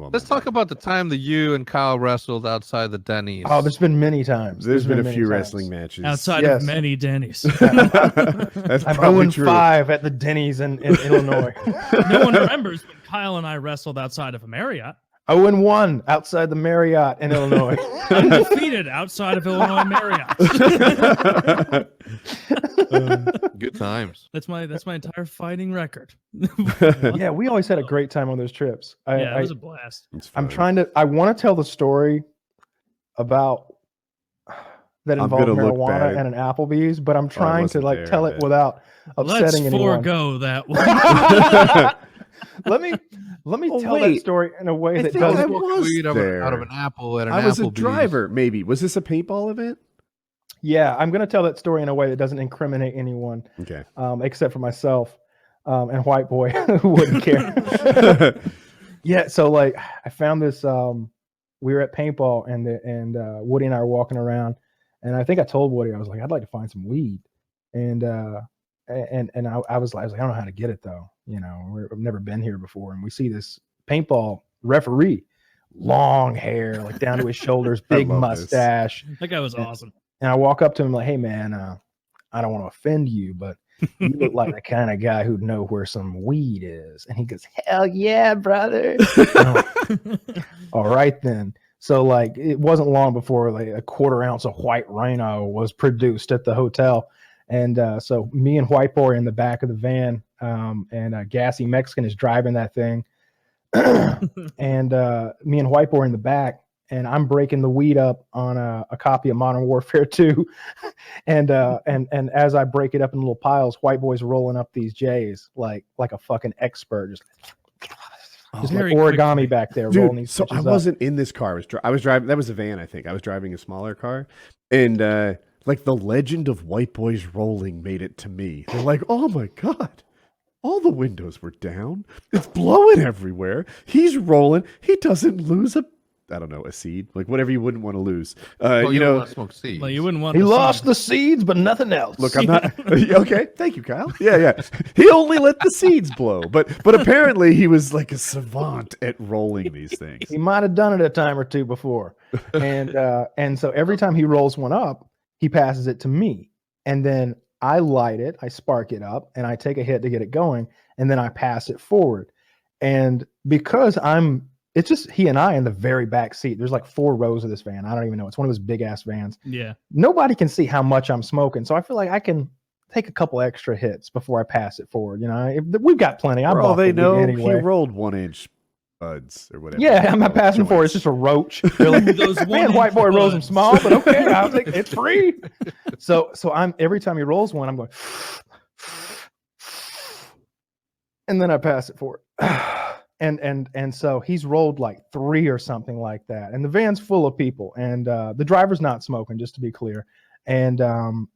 on. Let's talk about the time that you and Kyle wrestled outside the Denny's. Oh, there's been many times. There's been a few wrestling matches outside of many Denny's. That's I'm probably 0-5 at the Denny's in Illinois. No one remembers when Kyle and I wrestled outside of a Marriott. 0-1 outside the Marriott in Illinois. Undefeated outside of Illinois Marriott. Good times. That's my entire fighting record. Yeah, we always had a great time on those trips. It was a blast. I want to tell the story about that involved marijuana and an Applebee's, but I'm trying to like tell it without upsetting anyone. Let's forego that one. Let me tell that story in a way that doesn't weed out of an apple at an I was Applebee's. a driver, maybe. Was this a paintball event? Yeah, I'm going to tell that story in a way that doesn't incriminate anyone. Okay. Except for myself and White Boy, who wouldn't care. Yeah, so like I found this. We were at paintball, and Woody and I were walking around, and I think I told Woody, I was like, I'd like to find some weed, and I was like, I don't know how to get it though. You know, I've never been here before, and we see this paintball referee, long hair, like down to his shoulders, big mustache. That guy was awesome. And I walk up to him like, hey man, I don't want to offend you, but you look like the kind of guy who'd know where some weed is. And he goes, hell yeah, brother. All right then. So like it wasn't long before like a 1/4 ounce of White Rhino was produced at the hotel. And so me and White Boy are in the back of the van, and Gassy Mexican is driving that thing. And me and White Boy are in the back, and I'm breaking the weed up on a copy of Modern Warfare 2. and as I break it up in little piles, White Boy's rolling up these J's like a fucking expert, just like origami back there. Dude, rolling these. So I wasn't in this car. I was driving. That was a van, I think. I was driving a smaller car, and like the legend of White Boys rolling made it to me. They're like, oh my God, all the windows were down. It's blowing everywhere. He's rolling. He doesn't lose a seed, like whatever you wouldn't want to lose. You know, want to smoke seeds. Like you wouldn't want. He lost the seeds, but nothing else. Look, I'm not okay. Thank you, Kyle. Yeah. He only let the seeds blow, but apparently he was like a savant at rolling these things. He might have done it a time or two before, and so every time he rolls one up, he passes it to me, and then I light it, I spark it up, and I take a hit to get it going, and then I pass it forward. And because it's just he and I in the very back seat. There's like 4 rows of this van. I don't even know. It's one of those big ass vans. Yeah. Nobody can see how much I'm smoking, so I feel like I can take a couple extra hits before I pass it forward. You know, we've got plenty. For all they know, anyway. he rolled 1-inch buds or whatever. Yeah, I'm not passing for it. It's just a roach. Really. Man, White Boy rolls them small, but okay, I'll take it. It's free. So I'm every time he rolls one, I'm going, and then I pass it forward. And so he's rolled like 3 or something like that, and the van's full of people, and the driver's not smoking, just to be clear. And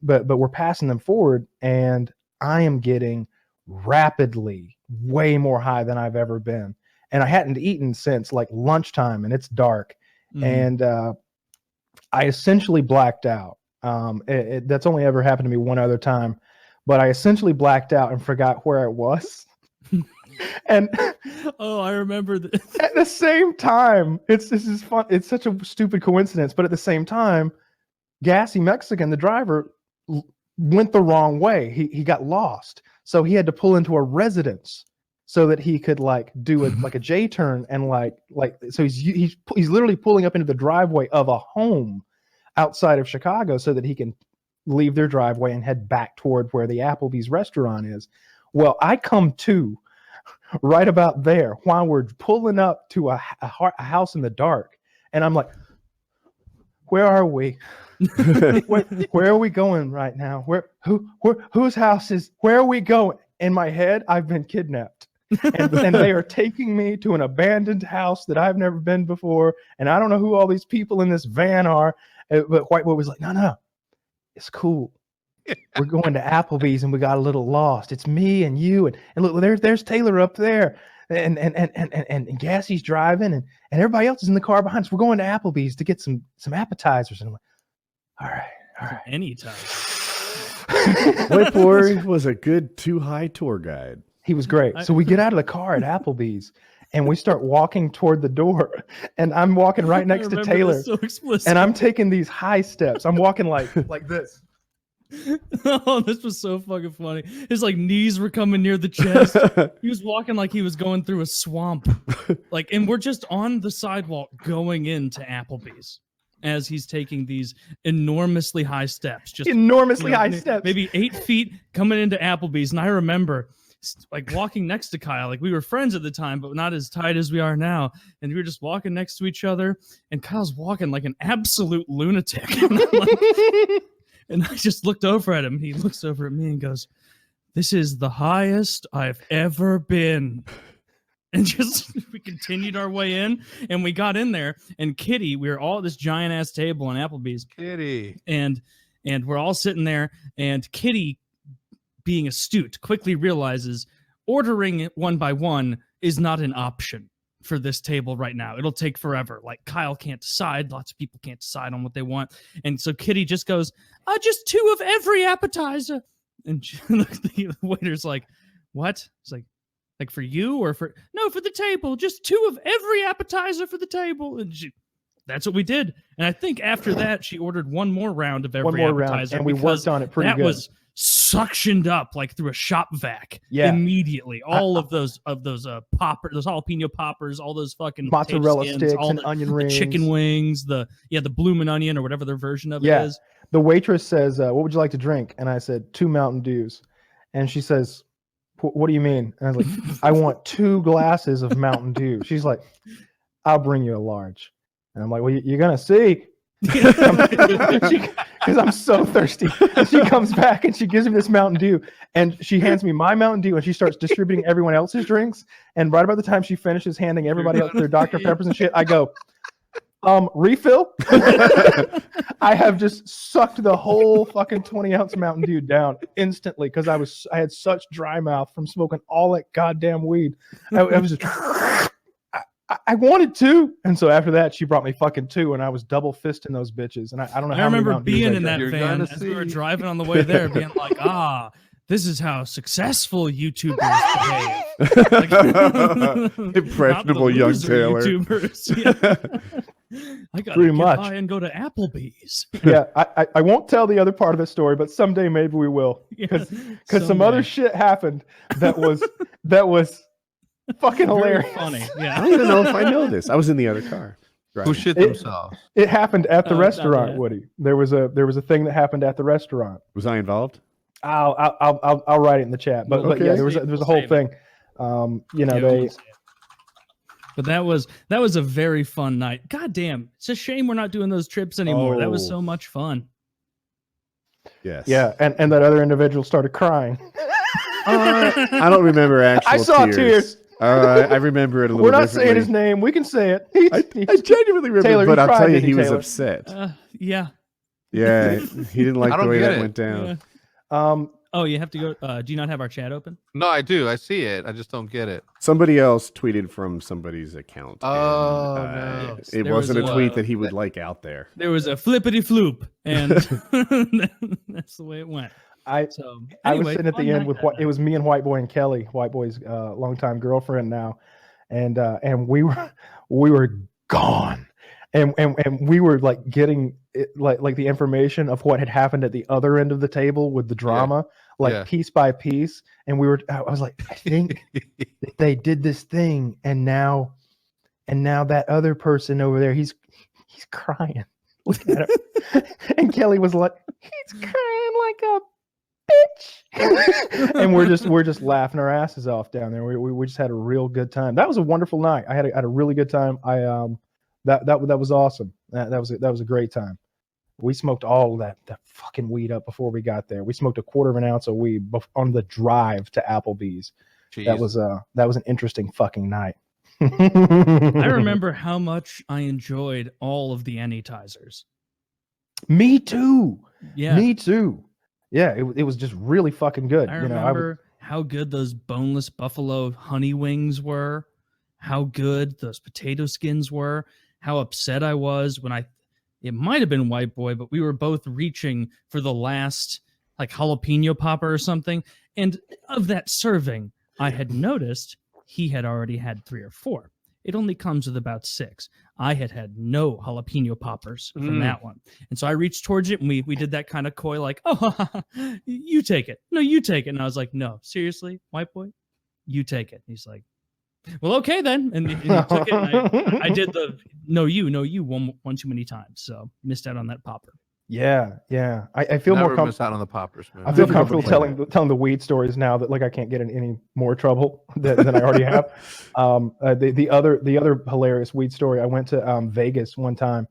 but we're passing them forward, and I am getting rapidly way more high than I've ever been. And I hadn't eaten since like lunchtime, and it's dark. And I essentially blacked out. That's only ever happened to me one other time, but I essentially blacked out and forgot where I was. And I remember that. At the same time, this is fun. It's such a stupid coincidence, but at the same time, Gassy Mexican, the driver, went the wrong way. He got lost, so he had to pull into a residence so that he could like do like a J turn, and like so he's literally pulling up into the driveway of a home outside of Chicago so that he can leave their driveway and head back toward where the Applebee's restaurant is. Well, I come to right about there while we're pulling up to a house in the dark, and I'm like, where are we? where are we going right now? Whose house is, where are we going? In my head, I've been kidnapped. And they are taking me to an abandoned house that I've never been before, and I don't know who all these people in this van are. But White Boy was like, no, it's cool. We're going to Applebee's, and we got a little lost. It's me and you, and look, there's Taylor up there, and Gassy's driving, and everybody else is in the car behind us. We're going to Applebee's to get some appetizers. And I'm like, all right. Anytime. White Boy was a good too high tour guide. He was great. So we get out of the car at Applebee's, and we start walking toward the door, and I'm walking right next to I remember Taylor, this so explicit. and I'm taking these high steps. I'm walking like this. Oh, this was so fucking funny. His like knees were coming near the chest. He was walking like he was going through a swamp. Like, and we're just on the sidewalk going into Applebee's as he's taking these enormously high steps. Just Enormously high steps. Maybe 8 feet coming into Applebee's. And I remember like walking next to Kyle. Like, we were friends at the time, but not as tight as we are now. And we were just walking next to each other. And Kyle's walking like an absolute lunatic. And I'm like, and I just looked over at him. He looks over at me and goes, "This is the highest I've ever been." And just we continued our way in, and we got in there. And Kitty, we were all at this giant ass table in Applebee's. Kitty. And we're all sitting there. And Kitty, being astute, quickly realizes ordering it one by one is not an option for this table right now. It'll take forever. Like, Kyle can't decide. Lots of people can't decide on what they want. And so Kitty just goes, "Just 2 of every appetizer." And the waiter's like, "What?" It's like for you or for... "No, for the table. Just 2 of every appetizer for the table." And that's what we did. And I think after that, she ordered one more round of every appetizer. And we worked on it pretty good. That was suctioned up like through a shop vac immediately. All of those poppers, those jalapeno poppers, all those fucking mozzarella skins, sticks all and the, onion the rings, chicken wings, the bloomin' onion or whatever their version of it is. The waitress says, "What would you like to drink?" And I said, 2 Mountain Dews. And she says, "What do you mean?" And I was like, "I want 2 glasses of Mountain Dew." She's like, "I'll bring you a large." And I'm like, "Well, you're gonna see." Because I'm so thirsty. And she comes back and she gives me this Mountain Dew, and she hands me my Mountain Dew, and she starts distributing everyone else's drinks. And right about the time she finishes handing everybody else their Dr. Peppers and shit, I go, "Refill?" I have just sucked the whole fucking 20-ounce Mountain Dew down instantly because I had such dry mouth from smoking all that goddamn weed. I was just I wanted 2, and so after that, she brought me fucking 2, and I was double fisting those bitches. And I don't know. I remember being in that You're van gonna as we were see. driving on the way there, being like, "This is how successful YouTubers behave." Like, Impressionable not the young loser Taylor. YouTubers. Yeah. I gotta Pretty get much. by and go to Applebee's. Yeah, I won't tell the other part of the story, but someday maybe we will, because some other shit happened that was fucking Very hilarious. funny. I Yeah. don't even know if I know this. I was in the other car. Who driving. shit themselves? It happened at the Oh, restaurant, yeah. Woody. There was a thing that happened at the restaurant. Was I involved? I'll write it in the chat. But Okay. yeah, there was a whole thing. They But that was a very fun night. God damn, it's a shame we're not doing those trips anymore. That was Oh. so much fun. Yes. yeah, and that other individual started crying. I don't remember actual I saw tears. I remember it a little We're not differently. saying his name. We can say it. I genuinely remember, Taylor, but you I'll cried, tell you, didn't he you, was Taylor? upset. Yeah. Yeah, he didn't like I the don't way get that it. went down. Yeah. Oh, you have to go. Do you not have our chat open? No, I do. I see it. I just don't get it. Somebody else tweeted from somebody's account. Oh, and, no. Yes, it there wasn't was a a- tweet that he would like out there. There was a flippity floop, and that's the way it went. So I was anyway, sitting at fun the end night with that it was me and White Boy and Kelly, White Boy's longtime girlfriend now, and we were gone, and we were like getting it, like the information of what had happened at the other end of the table with the drama, Yeah. piece by piece, and I was like, I think that they did this thing, and now that other person over there, he's crying. Look at him. And Kelly was like, "He's crying like a bitch." And we're just laughing our asses off down there. We just had a real good time. That was a wonderful night. I had a really good time. That was awesome. That was a great time. We smoked all of that fucking weed up before we got there. We smoked a quarter of an ounce of weed on the drive to Applebee's. Jeez. That was an interesting fucking night. I remember how much I enjoyed all of the anitizers. Me too. Yeah. Me too. Yeah, it was just really fucking good. I remember how good those boneless buffalo honey wings were, how good those potato skins were, how upset I was when it might have been White Boy, but we were both reaching for the last like jalapeno popper or something. And of that serving, I had noticed He had already had 3 or 4. It only comes with about 6. I had no jalapeno poppers from that one. And so I reached towards it, and we did that kind of coy, like, oh, you take it. No, you take it. And I was like, no, seriously, white boy, you take it. And he's like, well, okay then. And he took it, and I did the no, you one too many times. So missed out on that popper. Yeah. I feel Never more comfortable. miss out on the poppers, man. I feel Never comfortable complain. telling the weed stories now that like I can't get in any more trouble than I already have. The other hilarious weed story. I went to Vegas one time,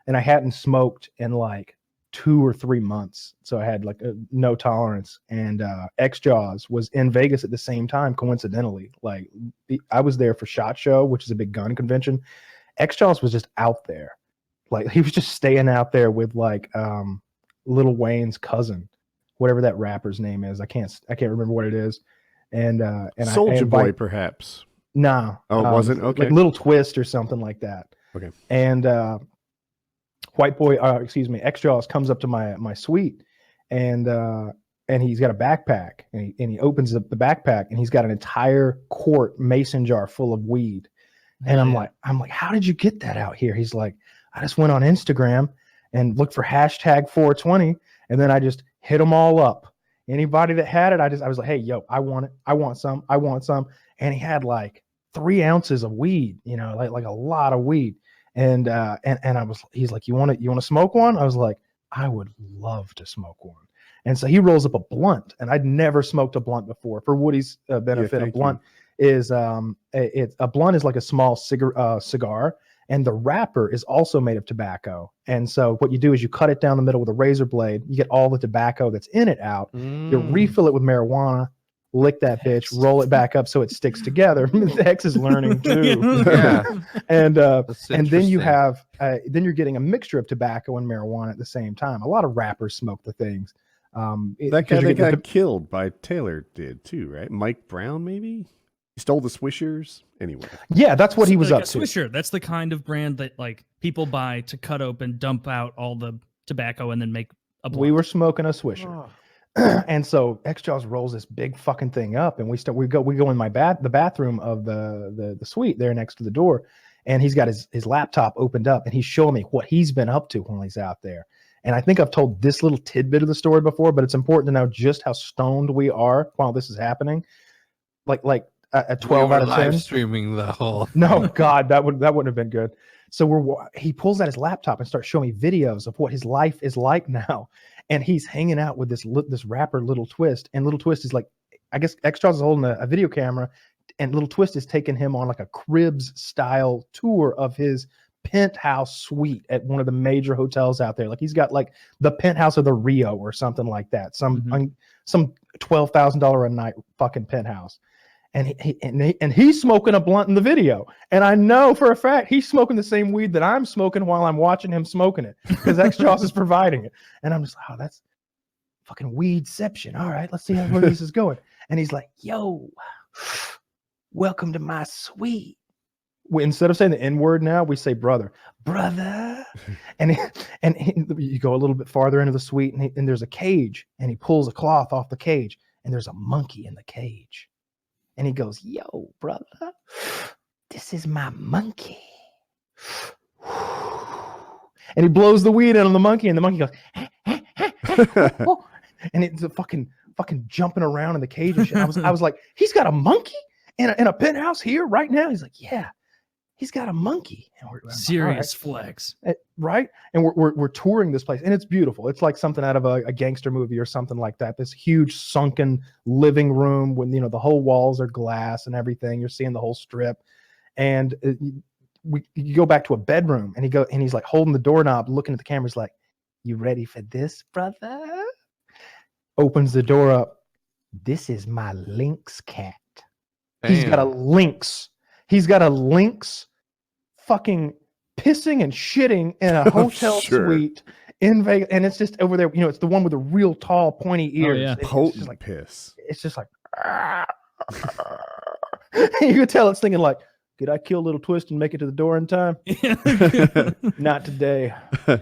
and I hadn't smoked in like 2 or 3 months, so I had like no tolerance. And X-Jaws was in Vegas at the same time, coincidentally. Like I was there for SHOT Show, which is a big gun convention. X-Jaws was just out there. Like he was just staying out there with like Lil Wayne's cousin, whatever that rapper's name is. I can't remember what it is. And Soulja Boy, perhaps. Nah. Oh, it wasn't? Okay. Like Little Twist or something like that. Okay. And X-Jaws comes up to my suite, and he's got a backpack, and he opens up the backpack, and he's got an entire quart mason jar full of weed. And I'm like, how did you get that out here? He's like, I just went on Instagram and looked for hashtag 420, and then I just hit them all up. Anybody that had it, I was like, hey, yo, I want it. I want some. And he had like 3 ounces of weed, like a lot of weed. And he's like, you want to smoke one? I was like, I would love to smoke one. And so he rolls up a blunt, and I'd never smoked a blunt before. For Woody's benefit, a blunt is a blunt is like a small cigar, and the wrapper is also made of tobacco. And so what you do is you cut it down the middle with a razor blade. You get all the tobacco that's in it out. You refill it with marijuana, lick that bitch, roll it back up so it sticks together. X is learning too. Yeah. And then you have then you're getting a mixture of tobacco and marijuana at the same time. A lot of rappers smoke the things. That guy that got killed by Taylor did too, right? Mike Brown, maybe? He stole the Swishers. Anyway. Yeah, that's what he was like up a to. Swisher. That's the kind of brand that like people buy to cut open, dump out all the tobacco, and then make a blunt. We were smoking a Swisher. And so X-Jaws rolls this big fucking thing up, and we go in the bathroom of the suite there next to the door, and he's got his laptop opened up, and he's showing me what he's been up to when he's out there. And I think I've told this little tidbit of the story before, but it's important to know just how stoned we are while this is happening. Like a 12 out of 10. Live streaming the whole. No, God, that wouldn't have been good. So he pulls out his laptop and starts showing me videos of what his life is like now. And he's hanging out with this rapper, Little Twist. And Little Twist is like, I guess X-Jaws is holding a video camera, and Little Twist is taking him on like a Cribs style tour of his penthouse suite at one of the major hotels out there. Like he's got like the penthouse of the Rio or something like that. Some $12,000 a night fucking penthouse. And he's smoking a blunt in the video. And I know for a fact he's smoking the same weed that I'm smoking while I'm watching him smoking it, because X-Jaws is providing it. And I'm just like, oh, that's fucking weedception. All right, let's see where this is going. And he's like, yo, welcome to my suite. Instead of saying the N-word now, we say brother. And you go a little bit farther into the suite, and there's a cage, and he pulls a cloth off the cage, and there's a monkey in the cage. And he goes, yo, brother, this is my monkey. And he blows the weed in on the monkey, and the monkey goes, and it's a fucking jumping around in the cage and shit. I was like, he's got a monkey in a penthouse here right now? He's like, yeah, he's got a monkey. And we're serious flex. Right? And we're touring this place, and it's beautiful. It's like something out of a gangster movie or something like that. This huge sunken living room when the whole walls are glass and everything. You're seeing the whole strip. And you go back to a bedroom, and he's like holding the doorknob, looking at the camera. He's like, you ready for this, brother? Opens the door up. This is my lynx cat. Damn. He's got a lynx fucking pissing and shitting in a hotel suite in Vegas, and it's just over there. It's the one with the real tall, pointy ears. Oh, yeah. Potent like piss. It's just like, you can tell it's thinking like, did I kill Little Twist and make it to the door in time? Not today.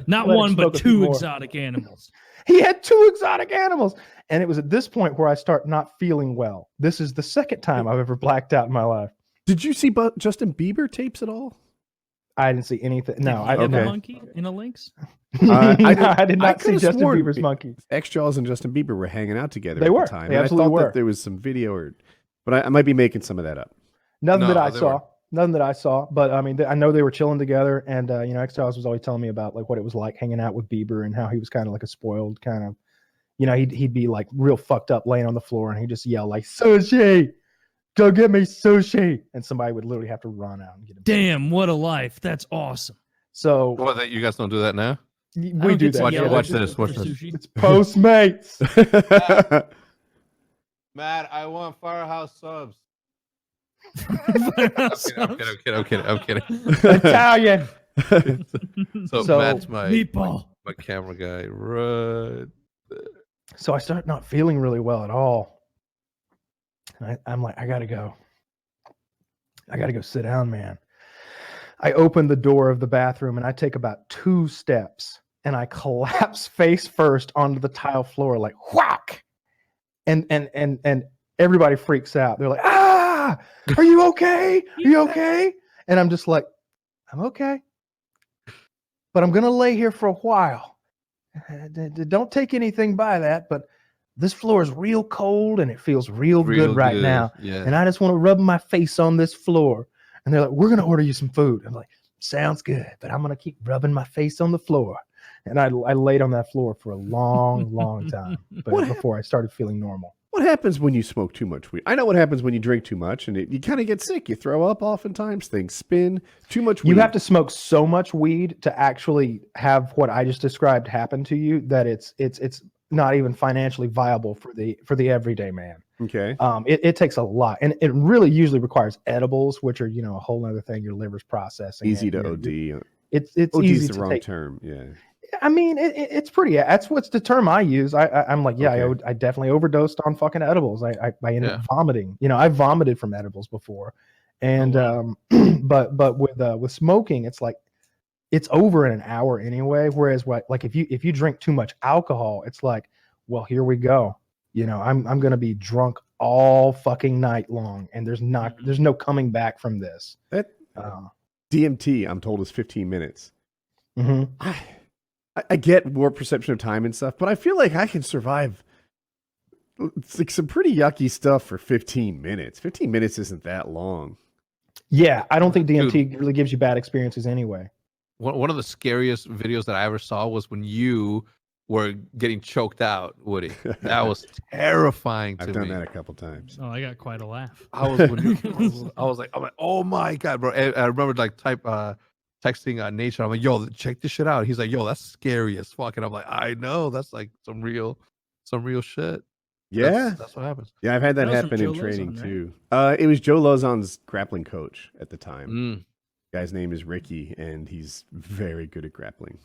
Not one, but 2 exotic animals. He had 2 exotic animals. And it was at this point where I start not feeling well. This is the second time I've ever blacked out in my life. Did you see Justin Bieber tapes at all? I didn't see anything. No, I Did did the okay. not. monkey in a Lynx? I did not see could've Justin sworn Bieber's monkey. X-Jaws and Justin Bieber were hanging out together They at were. the time. They and absolutely I thought were. that there was some video, but I might be making some of that up. Nothing No, that I they saw. weren't. Nothing that I saw. But I mean, I know they were chilling together, and X-Jaws was always telling me about like what it was like hanging out with Bieber and how he was kind of like a spoiled kind of, he'd be like real fucked up laying on the floor and he'd just yell like sushi, go get me sushi, and somebody would literally have to run out and get him. Damn, what a life! That's awesome. So What, that you guys don't do that now? we don't do get to that. yell Watch at this, for watch this. sushi. It's Postmates. Matt, I want Firehouse subs. I'm I'm kidding. Italian. So, So- Matt's my Meatball. camera guy. Right. So I start not feeling really well at all. And I'm like, I gotta go. I gotta go sit down, man. I open the door of the bathroom and I take about 2 steps and I collapse face first onto the tile floor, like whack. And everybody freaks out. They're like, ah, are you okay? Are you okay? And I'm just like, I'm okay. But I'm gonna lay here for a while. Don't take anything by that, but this floor is real cold and it feels real good right now. Yeah. And I just want to rub my face on this floor. And they're like, we're going to order you some food. I'm like, sounds good, but I'm going to keep rubbing my face on the floor. And I laid on that floor for a long, long time before I started feeling normal. What happens when you smoke too much weed? I know what happens when you drink too much, and you kind of get sick. You throw up oftentimes, things spin. Too much weed. You have to smoke so much weed to actually have what I just described happen to you that it's not even financially viable for the everyday man. Okay. It takes a lot, and it really usually requires edibles, which are a whole other thing. Your liver's processing. Easy it. to You're- OD. It's OD easy is the to wrong take. term. Yeah. I mean, it's pretty. That's what's the term I use. I'm like, yeah, Okay. I definitely overdosed on fucking edibles. I ended up vomiting. I vomited from edibles before, and but with smoking, it's like it's over in an hour anyway. Whereas like if you drink too much alcohol, it's like, well, here we go. I'm gonna be drunk all fucking night long, and there's no coming back from this. That DMT, I'm told, is 15 minutes. Mhm. I get more perception of time and stuff, but I feel like I can survive. It's like some pretty yucky stuff for 15 minutes. 15 minutes isn't that long. Yeah, I don't think DMT really gives you bad experiences anyway. One of the scariest videos that I ever saw was when you were getting choked out, Woody. That was terrifying to me. I've done that a couple times. Oh, I got quite a laugh. I was like, oh my god, bro! And I remember like texting Nation. I'm like, yo, check this shit out. He's like, yo, that's scary as fuck. And I'm like, I know, that's like some real shit. Yeah. That's what happens. Yeah, I've had that That was happen from in Joe training Lozon, too. It was Joe Lozon's grappling coach at the time. Mm. Guy's name is Ricky, and he's very good at grappling.